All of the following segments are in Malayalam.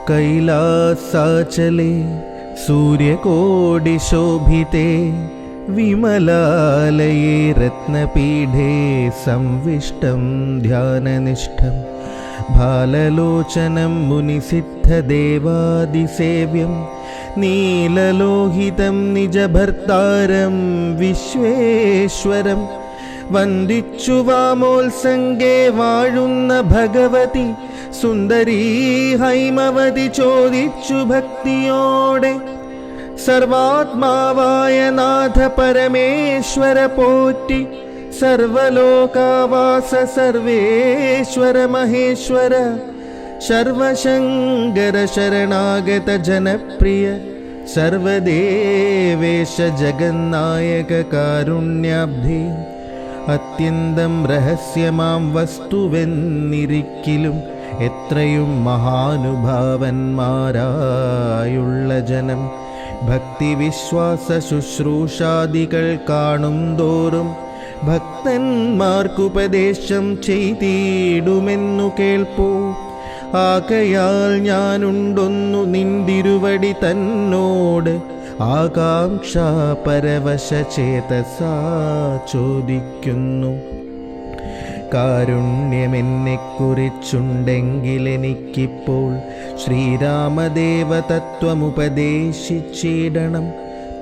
कैलासाचले सूर्यकोटिशोभिते विमलालये रत्नपीठे संविष्टं ध्याननिष्ठं भाललोचनं मुनिसिद्धदेवादिसेव्यं नीललोहितं निजभर्तारं विश्वेश्वरं वन्दिच्छु वामोत्सङ्गे वाळुन्न भगवति സുന്ദരീ ഹൈമവതി ചോദിച്ചു ഭക്തിയോടെ സർവാത്മാവായ നാഥ പരമേശ്വര പോറ്റി സർവലോകാവാസ സർവേശ്വര മഹേശ്വര സർവശങ്കര ശരണാഗത ജനപ്രിയ സർവദേവേശ ജഗന്നായക കാരുണ്യാബ്ധി അത്യന്തം രഹസ്യമാം വസ്തുവെന്നിരിക്കിലും എത്രയും മഹാനുഭാവന്മാരായുള്ള ജനം ഭക്തിവിശ്വാസ ശുശ്രൂഷാദികൾ കാണും തോറും ഭക്തന്മാർക്കുപദേശം ചെയ്തിടുമെന്നു കേൾപ്പൂ. ആകയാൽ ഞാനുണ്ടൊന്നു നിന്തിരുവടി തന്നോട് ആകാംക്ഷാപരവശചേതസാ ചോദിക്കുന്നു. കാരുണ്യമെന്നെക്കുറിച്ചുണ്ടെങ്കിലെനിക്കിപ്പോൾ ശ്രീരാമദേവ തത്വമുപദേശിച്ചിടണം.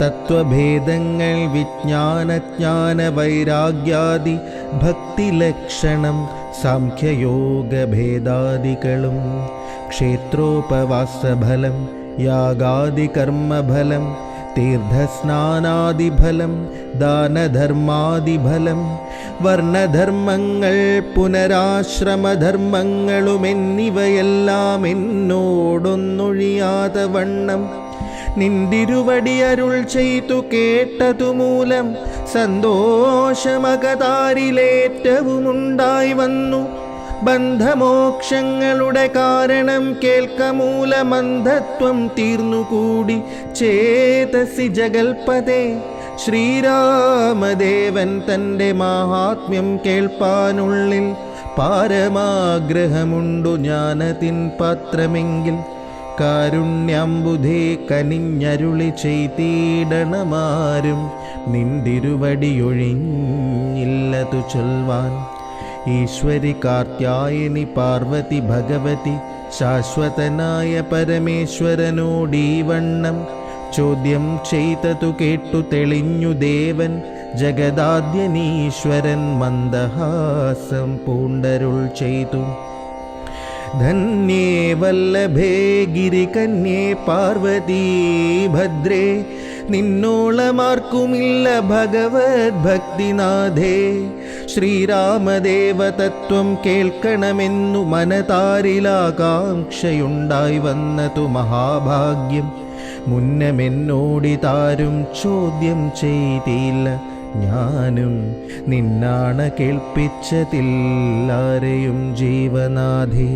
തത്വഭേദങ്ങൾ വിജ്ഞാനജ്ഞാന വൈരാഗ്യാദി ഭക്തിലക്ഷണം സാംഖ്യയോഗഭേദാദികളും ക്ഷേത്രോപവാസഫലം യാഗാദികർമ്മഫലം തീർത്ഥസ്നാനാദിഫലം ദാനധർമാദിഫലം വർണ്ണധർമ്മങ്ങൾ പുനരാശ്രമധർമ്മങ്ങളുമെന്നിവയെല്ലാം എന്നോടൊന്നൊഴിയാതെ വണ്ണം നിന്തിരുവടി അരുൾ ചെയ്തു കേട്ടതുമൂലം സന്തോഷമകതാരിലേറ്റവുമുണ്ടായി വന്നു. ബന്ധമോക്ഷങ്ങളുടെ കാരണം കേൾക്കമൂലമന്ധത്വം തീർന്നുകൂടി ചേതസി ജഗൽപദേ. ശ്രീരാമദേവൻ തൻ്റെ മാഹാത്മ്യം കേൾപ്പാനുള്ളിൽ പാരമാഗ്രഹമുണ്ടു ജ്ഞാനത്തിൻ പാത്രമെങ്കിൽ കാരുണ്യാംബുധേ കനിഞ്ഞരുളി ചെയ്തിടണമാരും നിന്തിരുവടിയൊഴിഞ്ഞില്ലതു ചൊൽവാൻ. ഈശ്വരി കാർത്യായനി പാർവതി ഭഗവതി ശാശ്വതനായ പരമേശ്വരനോടീ വണ്ണം ചോദ്യം ചെയ്തതു കേട്ടു തെളിഞ്ഞു ദേവൻ. ജഗദാദ്യനീശ്വരൻ മന്ദഹാസം പൂണ്ടരുൾ ചെയ്തു. ധന്യേ വല്ലഭേ ഗിരികന്യേ പാർവതീ ഭദ്രേ നിന്നോളമാർക്കുമില്ല ഭഗവത് ഭക്തിനാഥേ. ശ്രീരാമദേവ തത്വം കേൾക്കണമെന്നു മനതാരിലാകാംക്ഷയുണ്ടായി വന്നതു മഹാഭാഗ്യം. മുന്നമെന്നോടിതാരും ചോദ്യം ചെയ്തില്ല, ഞാനും നിന്നാണ കേൾപ്പിച്ചതില്ലാരെയും ജീവനാഥേ.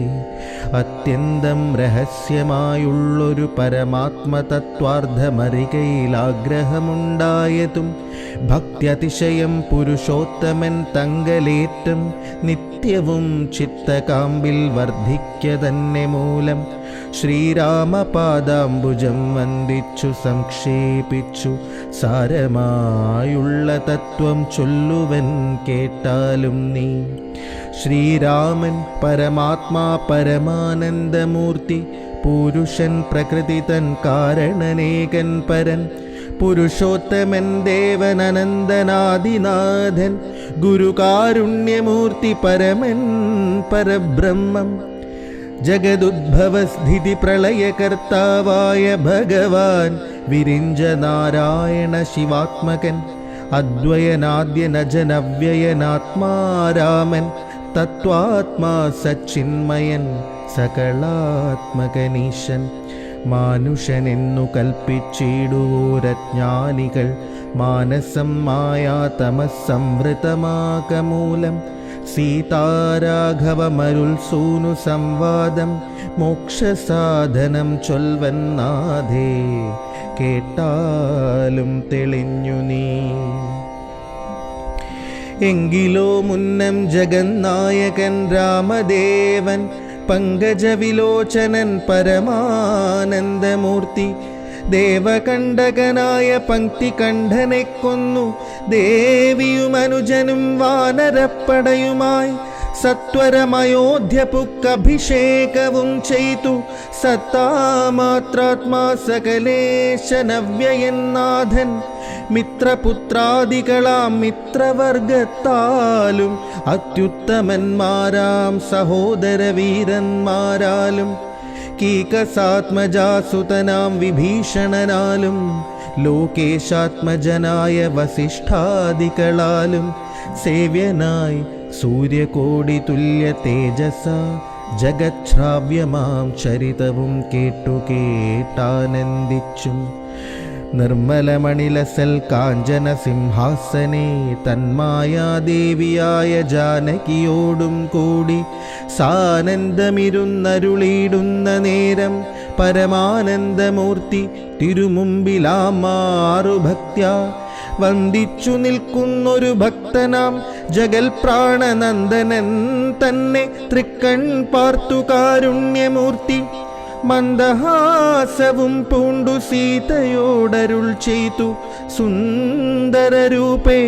അത്യന്തം രഹസ്യമായുള്ളൊരു പരമാത്മതത്വാർത്ഥമറികയിലാഗ്രഹമുണ്ടായതും ഭക്ത്യതിശയം പുരുഷോത്തമൻ തങ്കലേറ്റം നിത്യവും ചിത്തകാമ്പിൽ വർദ്ധിക്ക തന്നെ മൂലം ശ്രീരാമപാദാംബുജം വന്ദിച്ചു സംക്ഷേപിച്ചു സാരമായുള്ള തത്വം ചൊല്ലുവൻ കേട്ടാലും നീ. ശ്രീരാമൻ പരമാത്മാ പരമാനന്ദമൂർത്തി പുരുഷൻ പ്രകൃതി തൻ കാരണനേകൻ പരൻ പുരുഷോത്തമൻ ദേവൻ അനന്തനാദിനാഥൻ ഗുരുകാരുണ്യമൂർത്തി പരമൻ പരബ്രഹ്മം ജഗദുദ്ഭവസ്ഥിതി പ്രളയകർത്താവായ ഭഗവാൻ വിരിഞ്ച നാരായണ ശിവാത്മകൻ അദ്വയനാദ്യനജനവ്യയനാത്മാരാമൻ തത്വാത്മാ സച്ചിന്മയൻ സകളാത്മകനീശൻ. മാനുഷനെന്നു കൽപ്പിച്ചിടുവോരജ്ഞാനികൾ മാനസം മായാതമസ്സംവൃതമാകമൂലം സീതാരാഘവമരുൾ സൂനു സംവാദം മോക്ഷസാധനം ചൊൽവന്നാഥേ. കേട്ടാലും തെളിഞ്ഞു നീ. എങ്കിലോ മുന്നം ജഗന്നായകൻ രാമദേവൻ പങ്കജവിലോചനൻ പരമാനന്ദമൂർത്തി ദേവകണ്ഠകനായ പങ്ക്തികണ്ഠനെ കൊന്നു ദേവിയും അനുജനും വാനരപ്പടയുമായി സത്വരമയോധ്യ പുക്കഭിഷേകവും ചെയ്തു സത്താമാത്രാത്മാ സകലേശനവ്യയന്നാഥൻ മിത്രപുത്രാദികളാം മിത്രവർഗത്താലും അത്യുത്തമന്മാരാം സഹോദരവീരന്മാരാലും കീകസാത്മജാസുതനാം വിഭീഷണനാലും ലോകേശാത്മജനായ വസിഷ്ഠാദികളാലും സേവ്യനായി സൂര്യകോടി തുല്യ തേജസ ജഗച്ഛ്രാവ്യമാം ചരിതവും കേട്ടാനന്ദിച്ചും നിർമ്മലമണിലസൽ കാഞ്ചന സിംഹാസനെ തന്മായാദേവിയായ ജാനകിയോടും കൂടി സാനന്ദമിരുന്നരുളിയിടുന്ന നേരം പരമാനന്ദമൂർത്തി തിരുമുമ്പിലാമാറു ഭക്ത്യാ വന്ദിച്ചു നിൽക്കുന്നൊരു ഭക്തനാം ജഗൽ പ്രാണനന്ദനൻ തന്നെ തൃക്കൺ പാർത്തു കാരുണ്യമൂർത്തി മന്ദഹാസവും പൂണ്ടു സീതയോടരുൾ ചെയ്തു സുന്ദരരൂപേ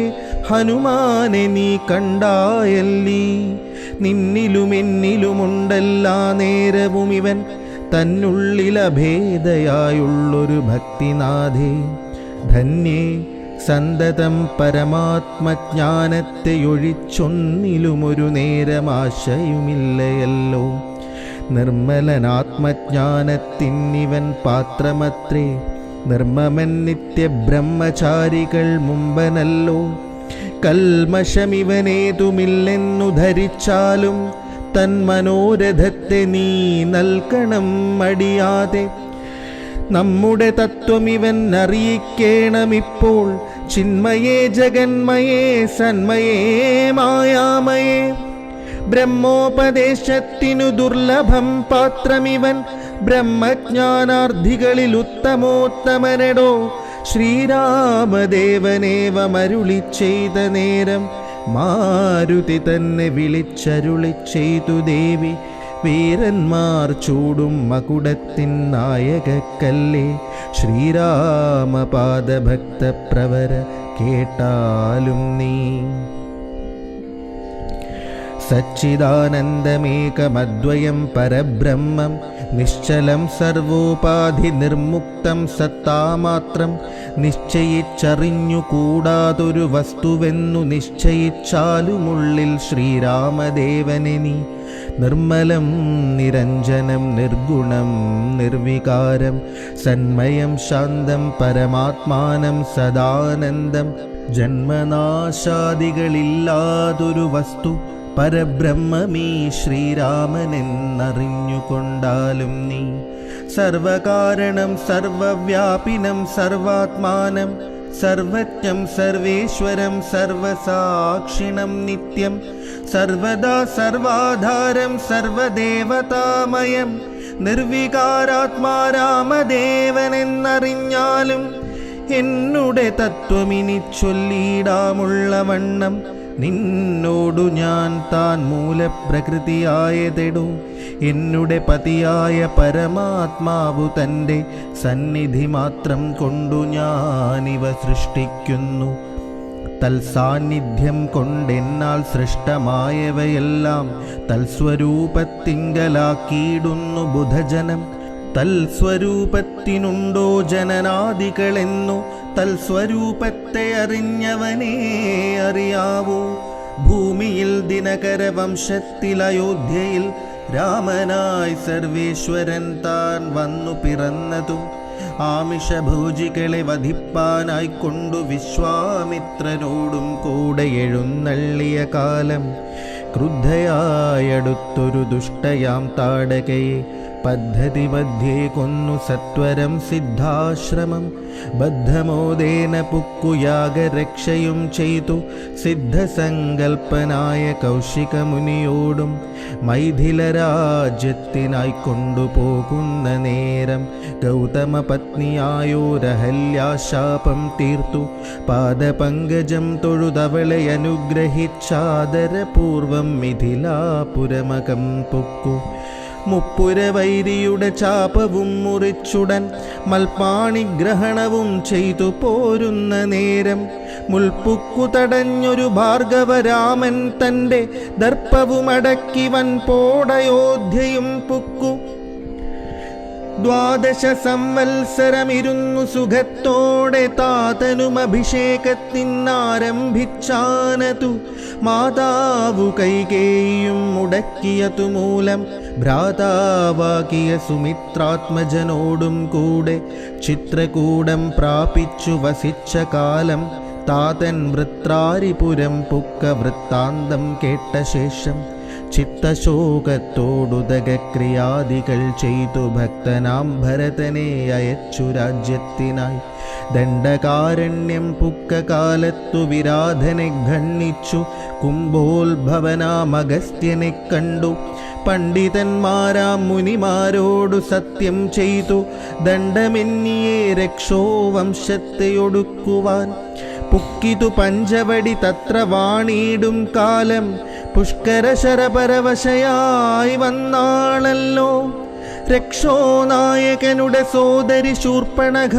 ഹനുമാനെ നീ കണ്ടായല്ലീ നിന്നിലും എന്നിലുമുണ്ടെല്ലാ നേരവും ഇവൻ തന്നുള്ളിലഭേദയായുള്ളൊരു ഭക്തിനാഥേ ധന്യേ സന്തതം പരമാത്മജ്ഞാനത്തെയൊഴിച്ചൊന്നിലുമൊരു നേരമാശയുമില്ലയല്ലോ നിർമ്മലനാത്മജ്ഞാനത്തിന്നിവൻ പാത്രമത്രേ നിർമ്മമൻ നിത്യബ്രഹ്മചാരികൾ മുമ്പനല്ലോ കൽമഷമിവനേതുമില്ലെന്നു ധരിച്ചാലും തൻ മനോരഥത്തെ നീ നൽകണം മടിയാതെ നമ്മുടെ തത്വമിവൻ അറിയിക്കേണമിപ്പോൾ ചിന്മയേ ജഗന്മയേ സന്മയേ മായാമയേ ബ്രഹ്മോപദേശത്തിനു ദുർലഭം പാത്രമിവൻ ബ്രഹ്മജ്ഞാനാർത്ഥികളിൽ ഉത്തമോത്തമനടോ ശ്രീരാമദേവനേവമരുളി ചെയ്ത നേരം മാരുതി തന്നെ വിളിച്ചരുളി ചെയ്തു ദേവി വീരന്മാർ ചൂടും മകുടത്തിൻ നായകക്കല്ലേ ശ്രീരാമപാദഭക്തപ്രവര കേട്ടാലും നീ സച്ചിദാനന്ദമേകമദ്വയം പരബ്രഹ്മം നിശ്ചലം സർവോപാധി നിർമുക്തം സത്താമാത്രം നിശ്ചയിച്ചറിഞ്ഞുകൂടാതൊരു വസ്തുവെന്നു നിശ്ചയിച്ചാലുമുള്ളിൽ ശ്രീരാമദേവനെ നീ നിർമ്മലം നിരഞ്ജനം നിർഗുണം നിർവികാരം സന്മയം ശാന്തം പരമാത്മാനം സദാനന്ദം ജന്മനാശാദികളില്ലാതൊരു വസ്തു പരബ്രഹ്മമീ ശ്രീരാമനെന്നറിഞ്ഞുകൊണ്ടാലും നീ സർവകാരണം സർവവ്യാപിനം സർവാത്മാനം സർവജ്ഞം സർവേശ്വരം സർവസാക്ഷിണം നിത്യം സർവദാ സർവാധാരം സർവദേവതാമയം നിർവികാരാത്മാ രാമദേവനെന്നറിഞ്ഞാലും എന്നുടെ തത്വമിനി ചൊല്ലിയിടാമുള്ള വണ്ണം നിന്നോടു ഞാൻ താൻ മൂലപ്രകൃതിയായതെടോ എന്നുടെ പതിയായ പരമാത്മാവു തൻ്റെ സന്നിധി മാത്രം കൊണ്ടു ഞാനിവ സൃഷ്ടിക്കുന്നു തൽസാന്നിധ്യം കൊണ്ടെന്നാൽ സൃഷ്ടമായവയെല്ലാം തൽസ്വരൂപത്തിങ്കലാക്കിയിടുന്നു ബുധജനം തൽസ്വരൂപത്തിനുണ്ടോ ജനനാദികളെന്നു തൽസ്വരൂപത്തെ അറിഞ്ഞവനേ അറിയാവൂ ഭൂമിയിൽ ദിനകര വംശത്തിൽ അയോധ്യയിൽ രാമനായി സർവേശ്വരൻ താൻ വന്നു പിറന്നതും ആമിഷഭോജികളെ വധിപ്പാനായി കൊണ്ടു വിശ്വാമിത്രനോടും കൂടെ എഴുന്നള്ളിയ കാലം ക്രുദ്ധയായടുത്തൊരു ദുഷ്ടയാം താടകയെ പദ്ധതി മധ്യേ കൊന്നു സത്വരം സിദ്ധാശ്രമം ബദ്ധമോദേന പുക്കുയാഗരക്ഷയും ചെയ്തു സിദ്ധസങ്കൽപ്പനായ കൗശികമുനിയോടും മൈഥിലരാജ്യത്തിനായി കൊണ്ടുപോകുന്ന നേരം ഗൗതമപത്നിയായോരഹല്യാശാപം തീർത്തു പാദപങ്കജം തൊഴുതവളെ അനുഗ്രഹിച്ചാദരപൂർവം മിഥിലാപുരമകം പൊക്കു മുപ്പുരവൈരിയുടെ ചാപവും മുറിച്ചുടൻ മൽപ്പാണിഗ്രഹണവും ചെയ്തു പോരുന്ന നേരം മുൾപ്പുക്കു തടഞ്ഞൊരു ഭാർഗവരാമൻ തൻ്റെ ദർപ്പവുമടക്കി വൻ പോടയോധ്യയും പുക്കു 12 സംവത്സരമിരുന്നു സുഖത്തോടെ താതനും അഭിഷേകത്തിനാരംഭിച്ചാനതു മാതാവു കൈകേയിയും മുടക്കിയതു മൂലം ഭ്രാതാവാകിയ സുമിത്രാത്മജനോടും കൂടെ ചിത്രകൂടം പ്രാപിച്ചു വസിച്ച കാലം താതൻ വൃത്രാരിപുരം പുക്ക വൃത്താന്തം കേട്ട ശേഷം ചിത്തശോകത്തോടുദകക്രിയാദികൾ ചെയ്തു ഭക്തനാം ഭരതനെ അയച്ചു രാജ്യത്തിനായി. ദണ്ഡകാരണ്യം പുക്ക കാലത്തു വിരാധനെ ഖണ്ഡിച്ചു കുംഭോത്ഭവനാം അഗസ്ത്യനെ കണ്ടു. പണ്ഡിതന്മാരാം മുനിമാരോടു സത്യം ചെയ്തു ദണ്ഡമെന്നിയെ രക്ഷോ വംശത്തെ ഒടുക്കുവാൻ. പുക്കിതു പഞ്ചവടി തത്ര വാണിയിടും കാലം പുഷ്കരശരപരവശയായി വന്നാളല്ലോ. രക്ഷോനായകനുടെ സോദരി ശൂർപ്പണഖ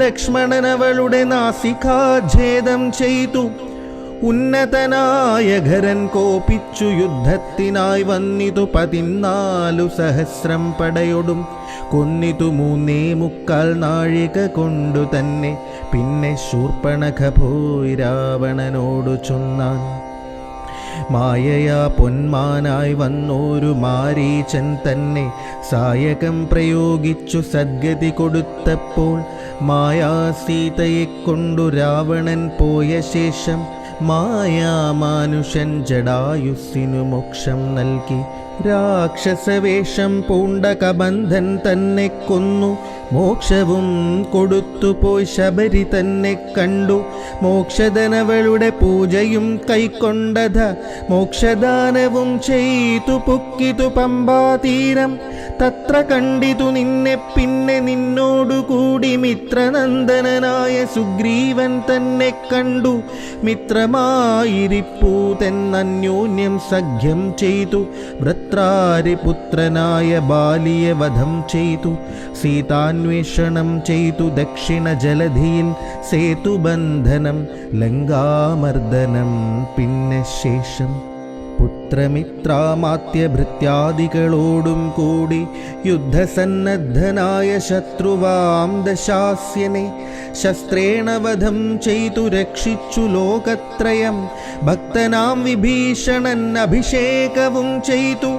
ലക്ഷ്മണനവളുടെ നാസികാഛേദം ചെയ്തു. ഉന്നതനായ ഖരൻ കോപിച്ചു യുദ്ധത്തിനായി വന്നിതു 14 സഹസ്രം പടയൊടും. കൊന്നിതു 3.25 നാഴിക കൊണ്ടു തന്നെ. പിന്നെ ശൂർപ്പണഖ പോയി രാവണനോടു ചൊന്നാൻ. മായയാ പൊന്മാനായി വന്നോരു മാരീചൻ തന്നെ സായകം പ്രയോഗിച്ചു സദ്ഗതി കൊടുത്തപ്പോൾ മായാസീതയെ കൊണ്ടു രാവണൻ പോയ ശേഷം മായാമാനുഷൻ ജടായുസ്സിനു മോക്ഷം നൽകി. രാക്ഷസവേഷം പൂണ്ട കബന്ധൻ തന്നെ കൊന്നു മോക്ഷവും കൊടുത്തുപോയി ശബരി തന്നെ കണ്ടു. മോക്ഷധനവളുടെ പൂജയും കൈക്കൊണ്ടത മോക്ഷദാനവും ചെയ്തു പുക്കിതു പമ്പാതീരം. തത്ര കണ്ടിതു നിന്നെ പിന്നെ നിന്നോടുകൂടി മിത്രനന്ദനായ സുഗ്രീവൻ തന്നെ കണ്ടു. മിത്രമായിരിപ്പൂതെന്നന്യോന്യം സഖ്യം ചെയ്തു. വൃത്രാരിപുത്രനായ ബാലിയെ വധം ചെയ്തു. സീതാന്വേഷണം ചെയ്തു ദക്ഷിണ ജലധിയിൽ സേതുബന്ധനം ലങ്കാമർദ്ദനം പിന്നെ ശേഷം. പുത്രമിത്രാമാത്യഭൃത്യാദികളോടും കൂടി യുദ്ധസന്നദ്ധനായ ശത്രുവാം ദശാസ്യനെ ശസ്ത്രേണ വധം ചെയ്തു രക്ഷിച്ചു ലോകത്രയം. ഭക്തനാം വിഭീഷണൻ അഭിഷേകവും ചെയ്തു.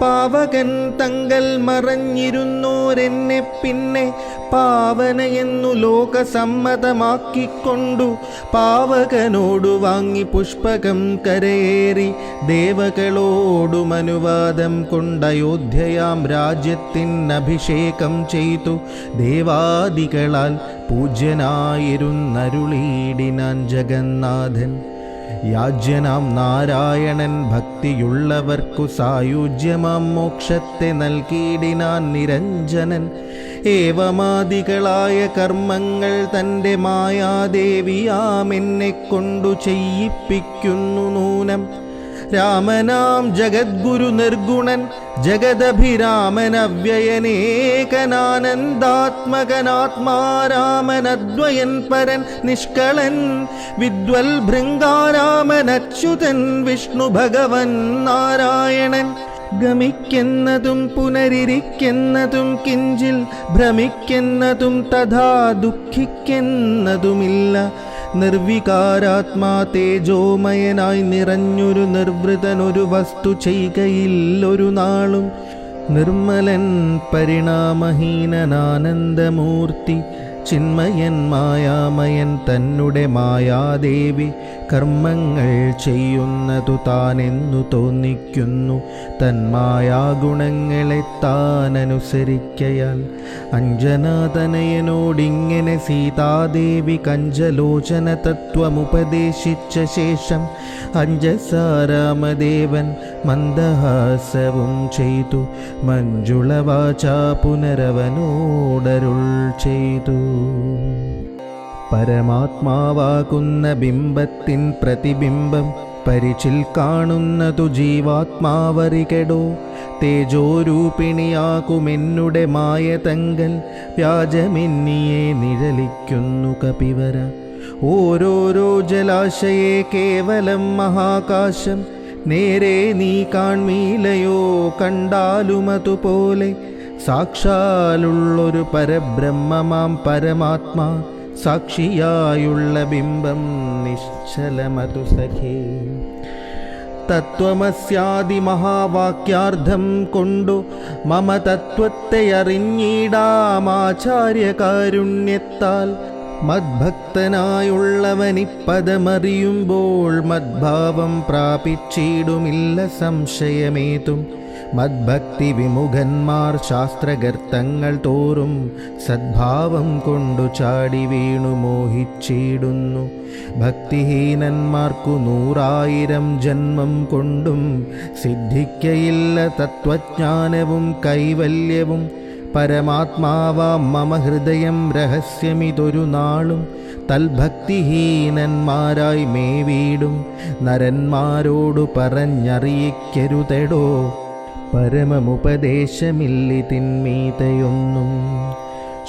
പാവകൻ തങ്കൽ മറഞ്ഞിരുന്നോരെന്നെ പിന്നെ പാവനയെന്നു ലോകസമ്മതമാക്കിക്കൊണ്ടു പാവകനോടു വാങ്ങി പുഷ്പകം കരയേറി ദേവകളോടും അനുവാദം കൊണ്ടയോധ്യയാം രാജ്യത്തിനഭിഷേകം ചെയ്തു. ദേവാദികളാൽ പൂജ്യനായിരുന്നരുളീടിനാൻ ജഗന്നാഥൻ. യാജ്യനാം നാരായണൻ ഭക്തിയുള്ളവർക്കു സായുജ്യമാം മോക്ഷത്തെ നൽകിയിടിനാൻ നിരഞ്ജനൻ. ഏവമാദികളായ കർമ്മങ്ങൾ തൻ്റെ മായാദേവിയാമെന്നെ കൊണ്ടു ചെയ്യിപ്പിക്കുന്നു നൂനം. രാമനാം ജഗദ്ഗുരു നിർഗുണൻ ജഗദഭിരാമനവ്യയനേകനാനന്ദാത്മകനാത്മാരാമനദ്വയൻ പരൻ നിഷ്കളൻ വിദ്വൽ ഭൃംഗാരാമനച്യുതൻ വിഷ്ണു ഭഗവൻ നാരായണൻ. ഗമിക്കുന്നതും പുനരിരിക്കുന്നതും കിഞ്ചിൽ ഭ്രമിക്കുന്നതും തഥാ ദുഃഖിക്കുന്നതുമില്ല. നിർവികാരാത്മാ തേജോമയനായി നിറഞ്ഞൊരു നിർവൃതനൊരു വസ്തു ചെയ്കയില്ലൊരു നാളും. നിർമ്മലൻ പരിണാമഹീനനാനന്ദമൂർത്തി ചിന്മയൻ മായാമയൻ തന്നെ മായാദേവി കർമ്മങ്ങൾ ചെയ്യുന്നതു താനെന്നു തോന്നിക്കുന്നു. തന്മായാഗുണങ്ങളെ താനനുസരിക്കയാൽ അഞ്ജനാതനയനോടിങ്ങനെ സീതാദേവി കഞ്ചലോചന തത്വമുപദേശിച്ച ശേഷം അഞ്ജസാരാമദേവൻ മന്ദഹാസവും ചെയ്തു. മഞ്ജുളവാചാ പുനരവനോടരുൾ ചെയ്തു. പരമാത്മാവാകുന്ന ബിംബത്തിൻ പ്രതിബിംബം പരിചിൽ കാണുന്നതു ജീവാത്മാവറികടോ. തേജോരൂപിണിയാകുമെന്നുടെ മായ തങ്കൽ വ്യാജമെന്നിയെ നിഴലിക്കുന്നു കപിവര. ഓരോരോ ജലാശയെ കേവലം മഹാകാശം, നേരെ നീ കാൺമീലയോ കണ്ടാലുമതുപോലെ. സാക്ഷാലുള്ളൊരു പരബ്രഹ്മമാം പരമാത്മാ, സാക്ഷിയായുള്ള ബിംബം നിശ്ചലമതു സഖേ. തത്വമസ്യാദി മഹാവാക്യാർത്ഥം കൊണ്ടു മമ തത്വത്തെ അറിഞ്ഞിടാമാചാര്യകാരുണ്യത്താൽ. മദ്ഭക്തനായുള്ളവനിപ്പദമറിയുമ്പോൾ മദ്ഭാവം പ്രാപിച്ചിടുമില്ല സംശയമേതും. മദ്ഭക്തി വിമുഖന്മാർ ശാസ്ത്രഗർത്തങ്ങൾ തോറും സദ്ഭാവം കൊണ്ടു ചാടി വീണു മോഹിച്ചിടുന്നു. ഭക്തിഹീനന്മാർക്കു 100,000 ജന്മം കൊണ്ടും സിദ്ധിക്കയില്ല തത്വജ്ഞാനവും കൈവല്യവും. പരമാത്മാവാം മമ ഹൃദയം രഹസ്യമിതൊരു നാളും തൽഭക്തിഹീനന്മാരായി മേവീടും. നരന്മാരോടു പറഞ്ഞറിയിക്കരുതെടോ, പരമമുപദേശമില്ലിതിന്മീതയൊന്നും.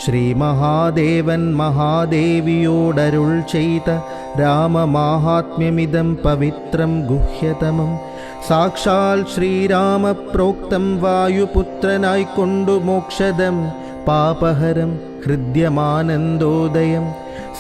ശ്രീ മഹാദേവൻ മഹാദേവിയോടരുൾ ചെയ്ത രാമമാഹാത്മ്യമിതം പവിത്രം ഗുഹ്യതമം. സാക്ഷാൽ ശ്രീരാമപ്രോക്തം വായുപുത്രനായിക്കൊണ്ടു മോക്ഷദം പാപഹരം ഹൃദ്യമാനന്ദോദയം.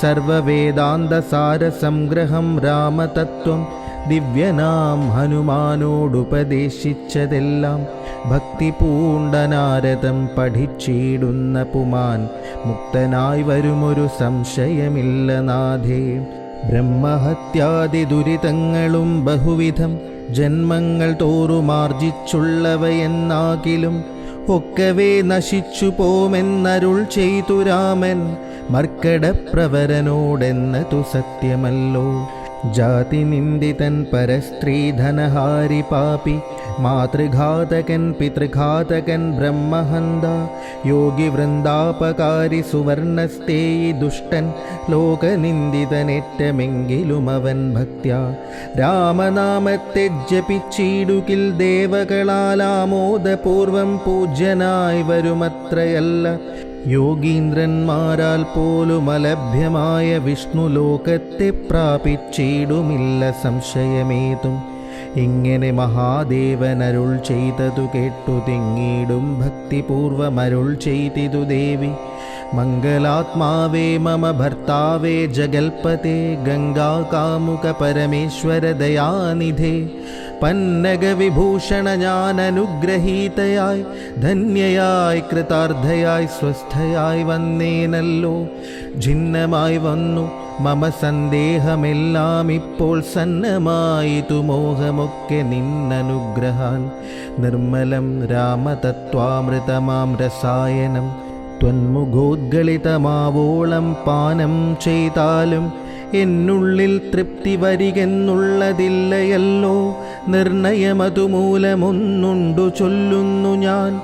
സർവവേദാന്തസാരസംഗ്രഹം രാമതത്വം ദിവ്യനാം ഹനുമാനോടുപദേശിച്ചതെല്ലാം. ഭക്തി പൂണ്ടനാരദം പഠിച്ചിടുന്ന പുമാൻ മുക്തനായി വരുമൊരു സംശയമില്ല നാഥേ. ബ്രഹ്മഹത്യാദി ദുരിതങ്ങളും ബഹുവിധം ജന്മങ്ങൾ തോറുമാർജിച്ചുള്ളവയെന്നാകിലും ഒക്കവേ നശിച്ചു പോമെന്നരുൾ ചെയ്തു രാമൻ മർക്കടപ്രവരനോടെന്നതു സത്യമല്ലോ. ജാതി നിന്ദിതൻ പരസ്ത്രീധനഹാരി പാപി മാതൃഘാതകൻ പിതൃഘാതകൻ ബ്രഹ്മഹന്ത. യോഗി വൃന്ദാപകാരി സുവർണസ്തേയി ദുഷ്ടൻ ലോകനിന്ദിതനേറ്റമെങ്കിലും അവൻ ഭക്ത്യാ. രാമനാമത്തെ ജപിച്ചിടുകിൽ ദേവകളാലാമോദപൂർവം പൂജ്യനായി വരുമത്രയല്ല. യോഗീന്ദ്രന്മാരാൽ പോലും അലഭ്യമായ വിഷ്ണു ലോകത്തെ പ്രാപിച്ചിടുമില്ല സംശയമേതും. ഇങ്ങനെ മഹാദേവനരുൾ ചെയ്തതു കേട്ടു തിങ്ങിടും ഭക്തിപൂർവമരുൾ ചെയ്തിതു ദേവി. മംഗലാത്മാവേ മമ ഭർത്താവേ ജഗൽപതേ ഗംഗാകാമുക പരമേശ്വര ദയാനിധേ. പന്നഗവിഭൂഷണ ഞാൻ അനുഗ്രഹീതയായി ധന്യയായി കൃതാർത്ഥയായി സ്വസ്ഥയായി വന്നേനല്ലോ. ഛിന്നമായി വന്നു മമ സന്ദേഹമെല്ലാം ഇപ്പോൾ സന്നമായിതു മോഹമൊക്കെ നിന്നനുഗ്രഹാൽ. നിർമ്മലം രാമതത്വാമൃതമാം രസായനം ത്വന്മുഖോദ്ഗളിതമാവോളം പാനം ചെയ്താലും എന്നുള്ളിൽ തൃപ്തി വരികെന്നുള്ളതില്ലയല്ലോ. നിർണയമതുമൂലമൊന്നുണ്ടു ചൊല്ലുന്നു ഞാൻ.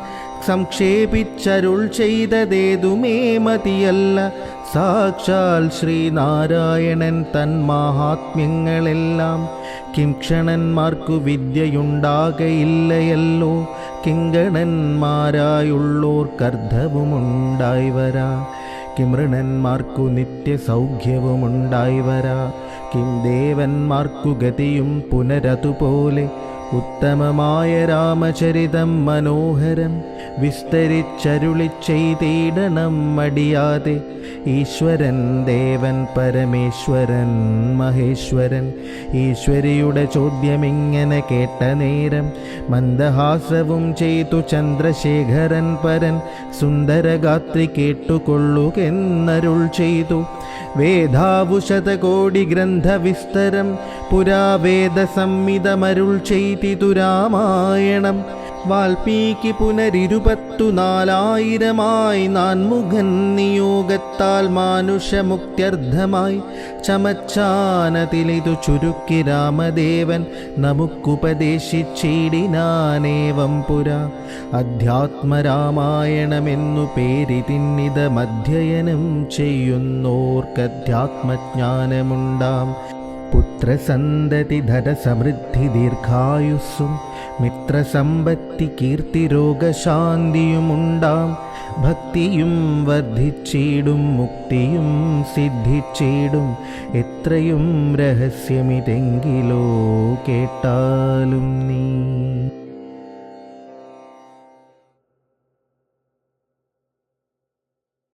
സംക്ഷേപിച്ചരുൾ ചെയ്തതേതുമേ മതിയല്ല. സാക്ഷാൽ ശ്രീനാരായണൻ തൻ മാഹാത്മ്യങ്ങളെല്ലാം കിംക്ഷണന്മാർക്കു വിദ്യയുണ്ടാകയില്ലയല്ലോ. കിങ്കണന്മാരായുള്ളോർക്കർദ്ധവുമുണ്ടായി വരാ. കിമൃണന്മാർക്കു നിത്യസൗഖ്യവുമുണ്ടായി വരാ. കിം ദേവന്മാർക്കു ഗതിയും പുനരതുപോലെ. ഉത്തമമായ രാമചരിതം മനോഹരം വിസ്തരിച്ചരുളി ചെയ്തിടണം മടിയാതെ. ഈശ്വരൻ ദേവൻ പരമേശ്വരൻ മഹേശ്വരൻ. ഈശ്വരിയുടെ ചോദ്യമിങ്ങനെ കേട്ട നേരം മന്ദഹാസവും ചെയ്തു ചന്ദ്രശേഖരൻ പരൻ. സുന്ദരഗാത്രി കേട്ടുകൊള്ളുകെന്നരുൾ ചെയ്തു. വേദാവുശതകോടി ഗ്രന്ഥവിസ്തരം പുരാവേദ സംഹിതമരുൾ ചെയ്തിതു രാമായണം. വാൽമീകി പുനരിരുപത്തുനാലായിരമായി നാൻമുഖൻ നിയോഗത്താൽ മാനുഷമുക്ത്യർത്ഥമായി ചമച്ചാനതിലിതു ചുരുക്കി രാമദേവൻ നമുക്കുപദേശിച്ചിടിനാനേവം പുരാ. അധ്യാത്മരാമായണമെന്നു പേരിതിന്നിതമധ്യയനം ചെയ്യുന്നോർക്കധ്യാത്മജ്ഞാനമുണ്ടാം. പുത്രസന്തതി ധനസമൃദ്ധി ദീർഘായുസ്സും മിത്രസമ്പത്തി കീർത്തി രോഗശാന്തിയുമുണ്ടാം. ഭക്തിയും വർദ്ധിച്ചിടും മുക്തിയും സിദ്ധിച്ചിടും. എത്രയും രഹസ്യമിതെങ്കിലോ കേട്ടാലും നീ.